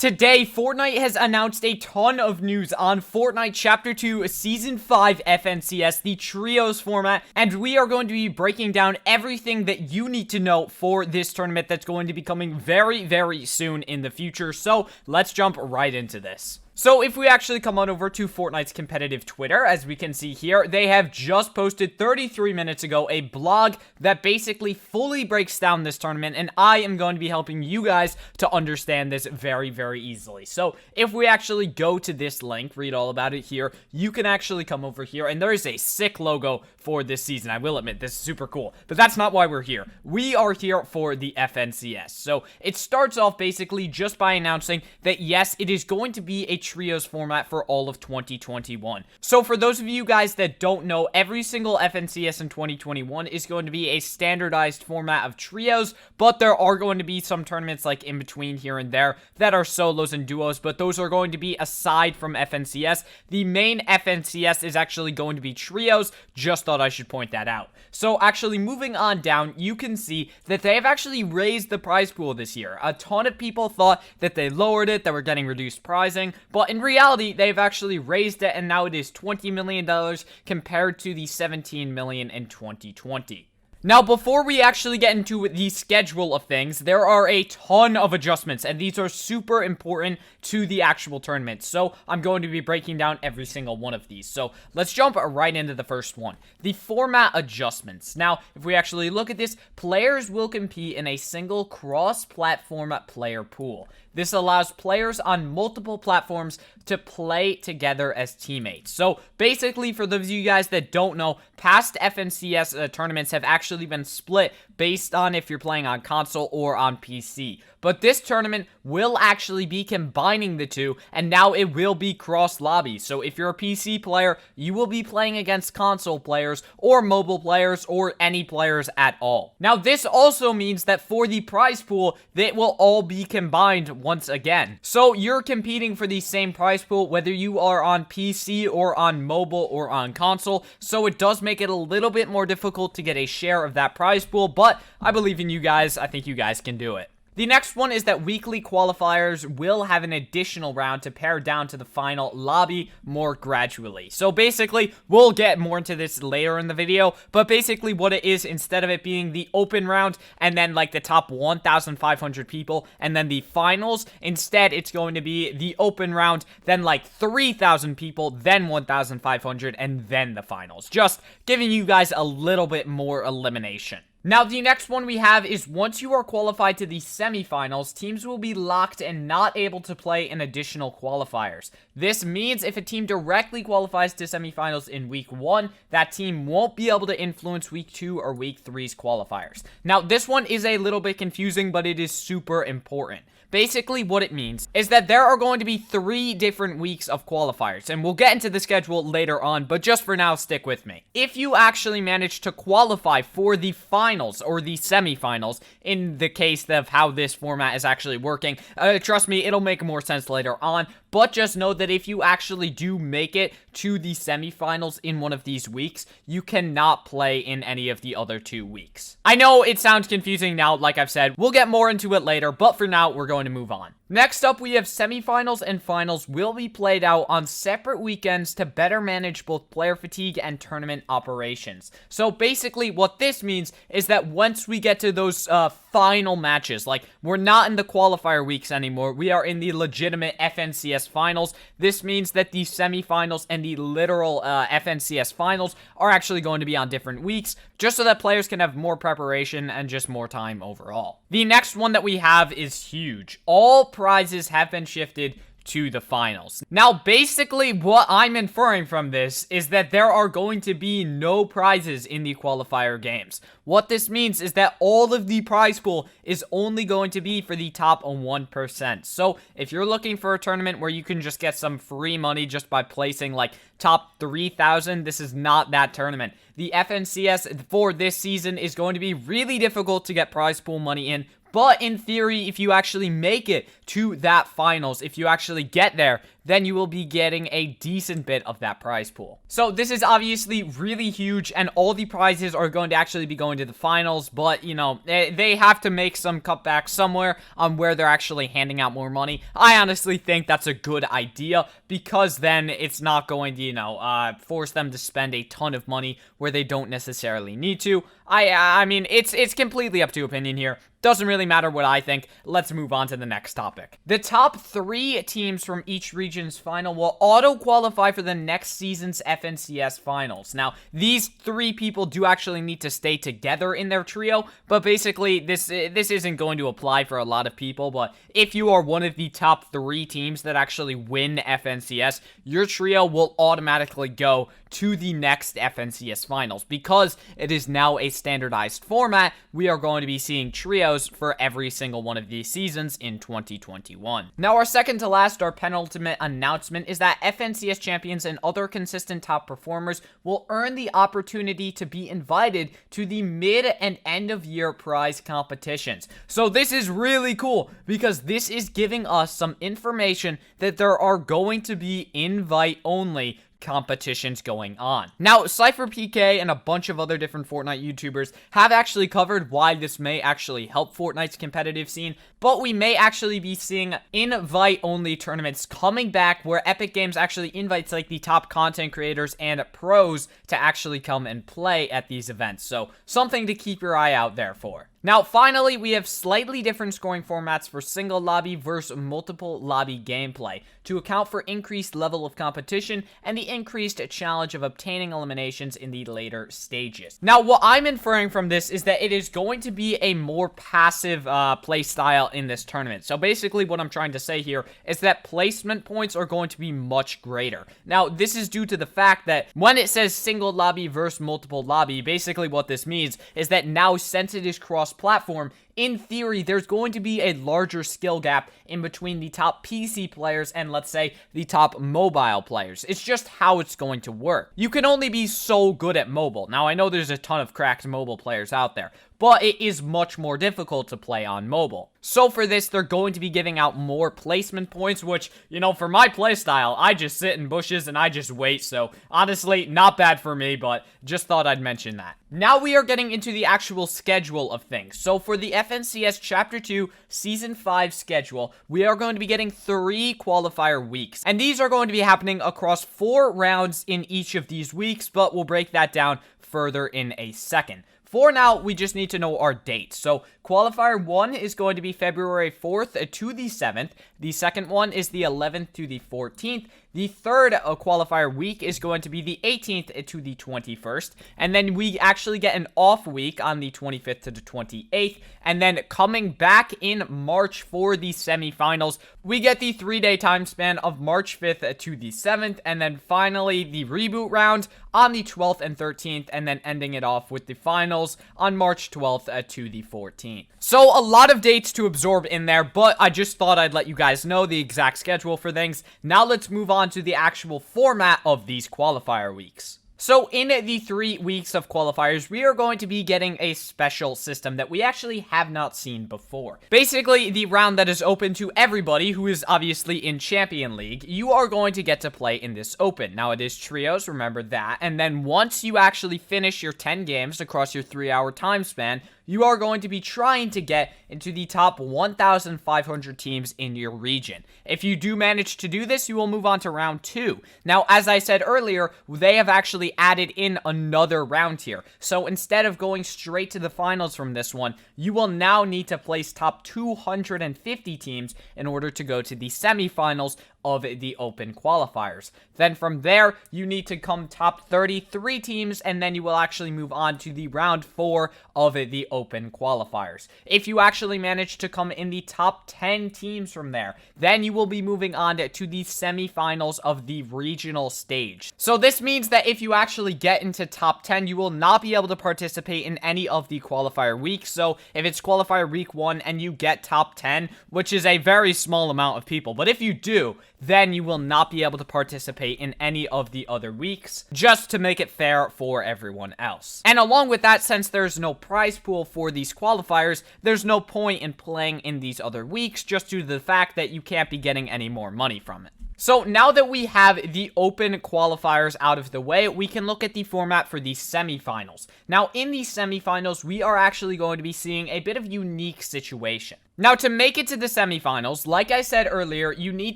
Today, Fortnite has announced a ton of news on Fortnite Chapter 2 Season 5 FNCS, the Trios format, and we are going to be breaking down everything that you need to know for this tournament that's going to be coming very, very soon in the future. So, let's jump right into this. So if we actually come on over to Fortnite's competitive Twitter, as we can see here, they have just posted 33 minutes ago a blog that basically fully breaks down this tournament, and I am going to be helping you guys to understand this very, very easily. So if we actually go to this link, read all about it here, you can actually come over here, and there is a sick logo for this season. I will admit, this is super cool, but that's not why we're here. We are here for the FNCS. So it starts off basically just by announcing that yes, it is going to be a Trios format for all of 2021. So for those of you guys that don't know, every single FNCS in 2021 is going to be a standardized format of Trios, but there are going to be some tournaments like in between here and there that are solos and duos, but those are going to be aside from FNCS. The main FNCS is actually going to be Trios. Just thought I should point that out. So actually moving on down, you can see that they have actually raised the prize pool this year. A ton of people thought that they lowered it, that we're getting reduced prizing, but in reality, they've actually raised it, and now it is $20 million compared to the $17 million in 2020. Now, before we actually get into the schedule of things, there are a ton of adjustments, and these are super important to the actual tournament. So, I'm going to be breaking down every single one of these. So, let's jump right into the first one. The format adjustments. Now, if we actually look at this, players will compete in a single cross-platform player pool. This allows players on multiple platforms to play together as teammates. So, basically, for those of you guys that don't know, past FNCS tournaments have actually been split based on if you're playing on console or on PC. But this tournament will actually be combining the two, and now it will be cross-lobby. So if you're a PC player, you will be playing against console players, or mobile players, or any players at all. Now, this also means that for the prize pool, they will all be combined once again. So you're competing for the same prize pool, whether you are on PC, or on mobile, or on console. So it does make it a little bit more difficult to get a share of that prize pool, but I believe in you guys. I think you guys can do it. The next one is that weekly qualifiers will have an additional round to pare down to the final lobby more gradually. So basically, we'll get more into this later in the video, but basically what it is, instead of it being the open round and then like the top 1,500 people and then the finals, instead it's going to be the open round, then like 3,000 people, then 1,500, and then the finals. Just giving you guys a little bit more elimination. Now, the next one we have is once you are qualified to the semifinals, teams will be locked and not able to play in additional qualifiers. This means if a team directly qualifies to semifinals in week 1, that team won't be able to influence week 2 or week 3's qualifiers. Now, this one is a little bit confusing, but it is super important. Basically, what it means is that there are going to be 3 different weeks of qualifiers, and we'll get into the schedule later on, but just for now, stick with me. If you actually manage to qualify for the finals or the semifinals, in the case of how this format is actually working, trust me, it'll make more sense later on, but just know that if you actually do make it to the semifinals in one of these weeks, you cannot play in any of the other 2 weeks. I know it sounds confusing now, like I've said, we'll get more into it later, but for now, we're going to move on. Next up, we have semifinals and finals will be played out on separate weekends to better manage both player fatigue and tournament operations. So basically, what this means is that once we get to those final matches, like we're not in the qualifier weeks anymore, we are in the legitimate FNCS finals. This means that the semifinals and the literal FNCS finals are actually going to be on different weeks, just so that players can have more preparation and just more time overall. The next one that we have is huge. All prizes have been shifted to the finals. Now, basically, what I'm inferring from this is that there are going to be no prizes in the qualifier games. What this means is that all of the prize pool is only going to be for the top 1%. So, if you're looking for a tournament where you can just get some free money just by placing like top 3,000, this is not that tournament. The FNCS for this season is going to be really difficult to get prize pool money in, but in theory, if you actually make it to that finals, if you actually get there, then you will be getting a decent bit of that prize pool. So this is obviously really huge, and all the prizes are going to actually be going to the finals, but, you know, they have to make some cutbacks somewhere on where they're actually handing out more money. I honestly think that's a good idea, because then it's not going to, you know, force them to spend a ton of money where they don't necessarily need to. I mean, it's completely up to opinion here. Doesn't really matter what I think. Let's move on to the next topic. The top 3 teams from each region's final will auto-qualify for the next season's FNCS finals. Now, these 3 people do actually need to stay together in their trio, but basically, this isn't going to apply for a lot of people, but if you are one of the top 3 teams that actually win FNCS, your trio will automatically go to the next FNCS finals. Because it is now a standardized format, we are going to be seeing trios for every single one of these seasons in 2021. Now, our second to last, our penultimate announcement, is that FNCS champions and other consistent top performers will earn the opportunity to be invited to the mid and end of year prize competitions. So this is really cool, because this is giving us some information that there are going to be invite-only competitions going on. Now, Cypher PK and a bunch of other different Fortnite YouTubers have actually covered why this may actually help Fortnite's competitive scene, but we may actually be seeing invite-only tournaments coming back where Epic Games actually invites like the top content creators and pros to actually come and play at these events. So something to keep your eye out there for. Now, finally, we have slightly different scoring formats for single lobby versus multiple lobby gameplay to account for increased level of competition and the increased challenge of obtaining eliminations in the later stages. Now, what I'm inferring from this is that it is going to be a more passive play style in this tournament. So basically what I'm trying to say here is that placement points are going to be much greater. Now, this is due to the fact that when it says single lobby versus multiple lobby, basically what this means is that now, since it is cross-platform, in theory, there's going to be a larger skill gap in between the top PC players and, let's say, the top mobile players. It's just how it's going to work. You can only be so good at mobile. Now, I know there's a ton of cracked mobile players out there, but it is much more difficult to play on mobile. So for this, they're going to be giving out more placement points, which, you know, for my playstyle, I just sit in bushes and I just wait. So honestly, not bad for me, but just thought I'd mention that. Now we are getting into the actual schedule of things. So for the FNCS Chapter 2 Season 5 schedule, we are going to be getting 3 qualifier weeks. And these are going to be happening across 4 rounds in each of these weeks, but we'll break that down further in a second. For now, we just need to know our dates. So, Qualifier 1 is going to be February 4th to the 7th. The second one is the 11th to the 14th. The third qualifier week is going to be the 18th to the 21st. And then we actually get an off week on the 25th to the 28th. And then coming back in March for the semifinals, we get the 3-day time span of March 5th to the 7th. And then finally, the reboot round on the 12th and 13th. And then ending it off with the finals on March 12th to the 14th. So a lot of dates to absorb in there, but I just thought I'd let you guys know the exact schedule for things. Now let's move on to the actual format of these qualifier weeks. So in the 3 weeks of qualifiers, we are going to be getting a special system that we actually have not seen before. Basically, the round that is open to everybody who is obviously in Champion League, you are going to get to play in this open. Now, it is trios, remember that. And then once you actually finish your 10 games across your 3-hour time span, you are going to be trying to get into the top 1,500 teams in your region. If you do manage to do this, you will move on to round 2. Now, as I said earlier, they have actually added in another round here. So instead of going straight to the finals from this one, you will now need to place top 250 teams in order to go to the semifinals of the open qualifiers. Then from there, you need to come top 33 teams, and then you will actually move on to the round 4 of the open qualifiers. If you actually manage to come in the top 10 teams from there, then you will be moving on to the semifinals of the regional stage. So this means that if you actually get into top 10, you will not be able to participate in any of the qualifier weeks. So if it's qualifier week 1 and you get top 10, which is a very small amount of people, but if you do, then you will not be able to participate in any of the other weeks, just to make it fair for everyone else. And along with that, since there's no prize pool for these qualifiers, there's no point in playing in these other weeks, just due to the fact that you can't be getting any more money from it. So now that we have the open qualifiers out of the way, we can look at the format for the semifinals. Now, in the semifinals, we are actually going to be seeing a bit of unique situation. Now, to make it to the semifinals, like I said earlier, you need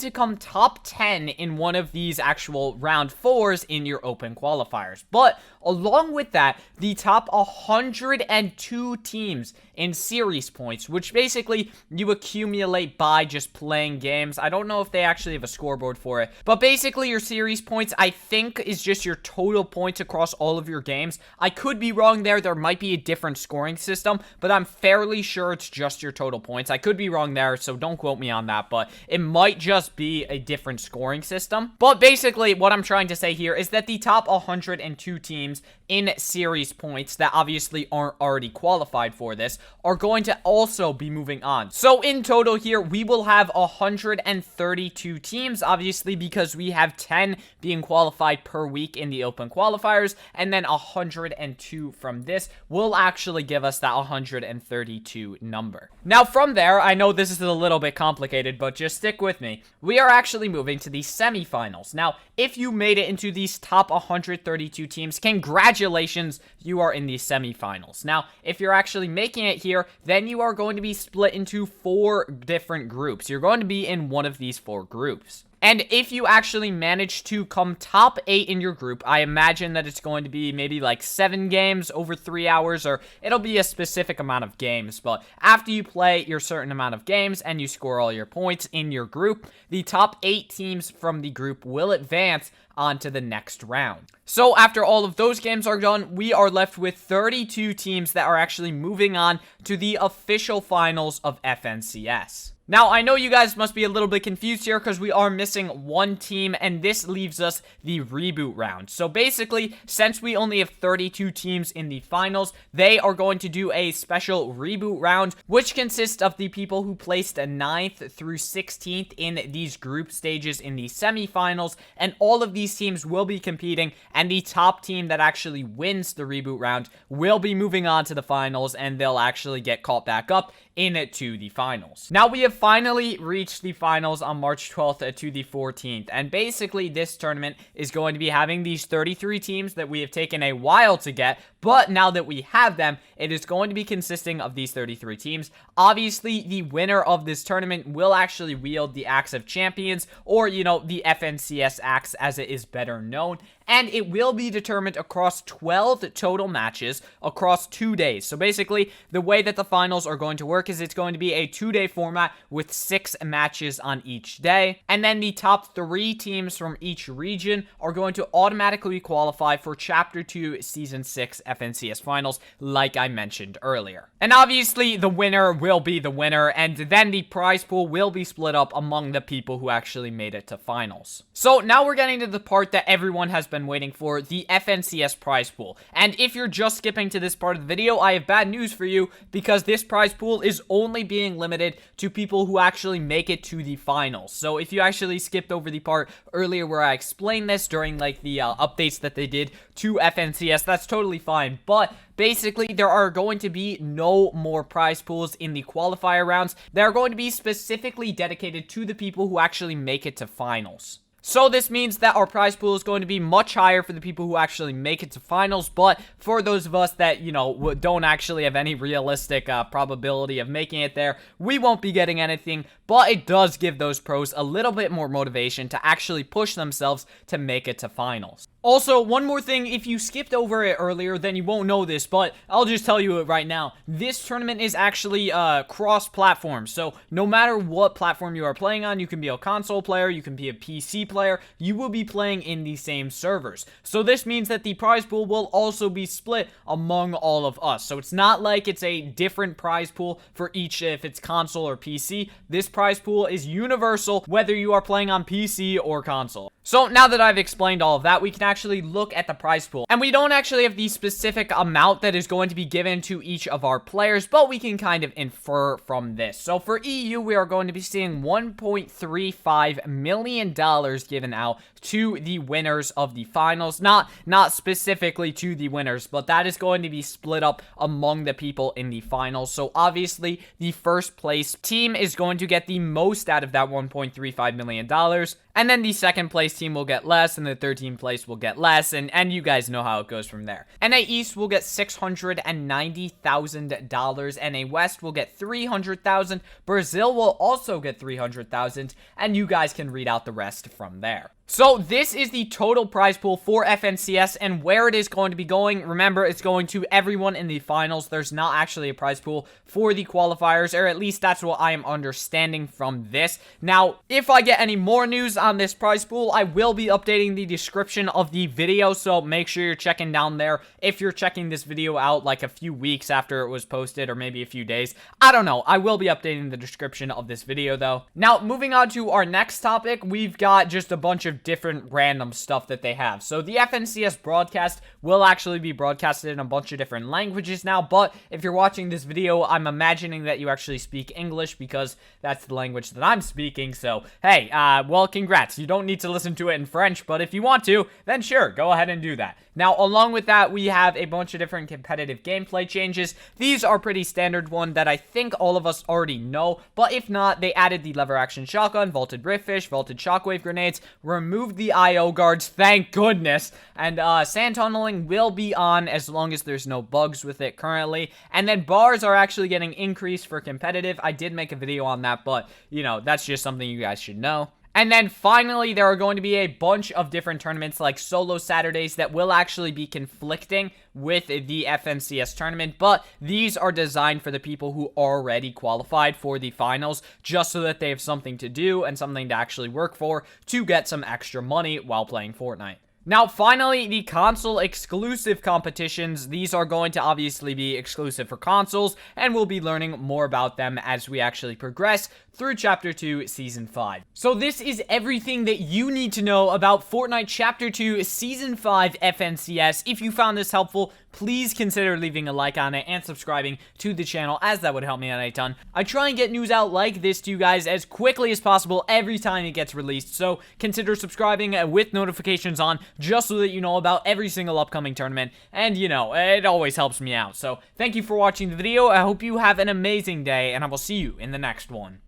to come top 10 in one of these actual round 4s in your open qualifiers. But along with that, the top 102 teams in series points, which basically you accumulate by just playing games. I don't know if they actually have a scoreboard for it, but basically your series points, I think, is just your total points across all of your games. I could be wrong there. There might be a different scoring system, but I'm fairly sure it's just your total points. I could be wrong there, so don't quote me on that, but it might just be a different scoring system. But basically, what I'm trying to say here is that the top 102 teams in series points that obviously aren't already qualified for this are going to also be moving on. So in total here, we will have 132 teams, obviously, because we have 10 being qualified per week in the open qualifiers, and then 102 from this will actually give us that 132 number. Now from there, I know this is a little bit complicated, but just stick with me. We are actually moving to the semifinals. Now, if you made it into these top 132 teams, congratulations, you are in the semifinals. Now, if you're actually making it here, then you are going to be split into 4 different groups. You're going to be in one of these 4 groups. And if you actually manage to come top 8 in your group, I imagine that it's going to be maybe like 7 games over 3 hours, or it'll be a specific amount of games. But after you play your certain amount of games and you score all your points in your group, the top 8 teams from the group will advance on to the next round. So after all of those games are done, we are left with 32 teams that are actually moving on to the official finals of FNCS. Now, I know you guys must be a little bit confused here because we are missing one team, and this leaves us the Reboot Round. So basically, since we only have 32 teams in the finals, they are going to do a special Reboot Round, which consists of the people who placed 9th through 16th in these group stages in the semifinals, and all of these teams will be competing, and the top team that actually wins the Reboot Round will be moving on to the finals, and they'll actually get caught back up into the finals. Now, we have finally reached the finals on March 12th to the 14th, and basically this tournament is going to be having these 33 teams that we have taken a while to get, but now that we have them, it is going to be consisting of these 33 teams. Obviously, the winner of this tournament will actually wield the Axe of Champions, or, you know, the FNCS Axe as it is better known, and it will be determined across 12 total matches across 2 days. So basically, the way that the finals are going to work is it's going to be a 2-day format with 6 matches on each day, and then the top 3 teams from each region are going to automatically qualify for Chapter 2 Season 6 FNCS Finals, like I mentioned earlier. And obviously, the winner will be the winner, and then the prize pool will be split up among the people who actually made it to finals. So now we're getting to the part that everyone has been waiting for, the FNCS prize pool. And if you're just skipping to this part of the video, I have bad news for you, because this prize pool is only being limited to people who actually make it to the finals. So if you actually skipped over the part earlier where I explained this during like the updates that they did to FNCS, that's totally fine. But basically, there are going to be no more prize pools in the qualifier rounds. They're going to be specifically dedicated to the people who actually make it to finals. So this means that our prize pool is going to be much higher for the people who actually make it to finals, but for those of us that, you know, don't actually have any realistic probability of making it there, we won't be getting anything, but it does give those pros a little bit more motivation to actually push themselves to make it to finals. Also, one more thing, if you skipped over it earlier, then you won't know this, but I'll just tell you it right now. This tournament is actually cross-platform, so no matter what platform you are playing on, you can be a console player, you can be a PC player, you will be playing in the same servers. So this means that the prize pool will also be split among all of us. So it's not like it's a different prize pool for each if it's console or PC. This prize pool is universal, whether you are playing on PC or console. So now that I've explained all of that, we can actually look at the prize pool. And we don't actually have the specific amount that is going to be given to each of our players, but we can kind of infer from this. So for EU, we are going to be seeing $1.35 million given out to the winners of the finals. Not specifically to the winners, but that is going to be split up among the people in the finals. So obviously, the first place team is going to get the most out of that $1.35 million. And then the second place team will get less, and the 13th place will get less, and you guys know how it goes from there. NA East will get $690,000, NA West will get $300,000, Brazil will also get $300,000, and you guys can read out the rest from there. So this is the total prize pool for FNCS, and where it is going to be going. Remember, it's going to everyone in the finals. There's not actually a prize pool for the qualifiers, or at least that's what I am understanding from this. Now, if I get any more news on this prize pool, I will be updating the description of the video, so make sure you're checking down there. If you're checking this video out like a few weeks after it was posted, or maybe a few days, I don't know. I will be updating the description of this video, though. Now, moving on to our next topic, we've got just a bunch of different random stuff that they have. So the FNCS broadcast will actually be broadcasted in a bunch of different languages now, but if you're watching this video, I'm imagining that you actually speak English because that's the language that I'm speaking. So hey, well, congrats. You don't need to listen to it in French, but if you want to, then sure, go ahead and do that. Now, along with that, we have a bunch of different competitive gameplay changes. These are pretty standard one that I think all of us already know, but if not, they added the lever action shotgun, vaulted riftfish, vaulted shockwave grenades, removed the IO guards, thank goodness, and sand tunneling will be on as long as there's no bugs with it currently, and then bars are actually getting increased for competitive. I did make a video on that, but, you know, that's just something you guys should know. And then finally, there are going to be a bunch of different tournaments like solo Saturdays that will actually be conflicting with the FNCS tournament, but these are designed for the people who already qualified for the finals, just so that they have something to do and something to actually work for to get some extra money while playing Fortnite. Now, finally, the console exclusive competitions. These are going to obviously be exclusive for consoles, and we'll be learning more about them as we actually progress through Chapter 2, Season 5. So this is everything that you need to know about Fortnite Chapter 2, Season 5 FNCS. If you found this helpful, please consider leaving a like on it and subscribing to the channel, as that would help me out a ton. I try and get news out like this to you guys as quickly as possible every time it gets released, so consider subscribing with notifications on, just so that you know about every single upcoming tournament, and you know, it always helps me out. So thank you for watching the video. I hope you have an amazing day, and I will see you in the next one.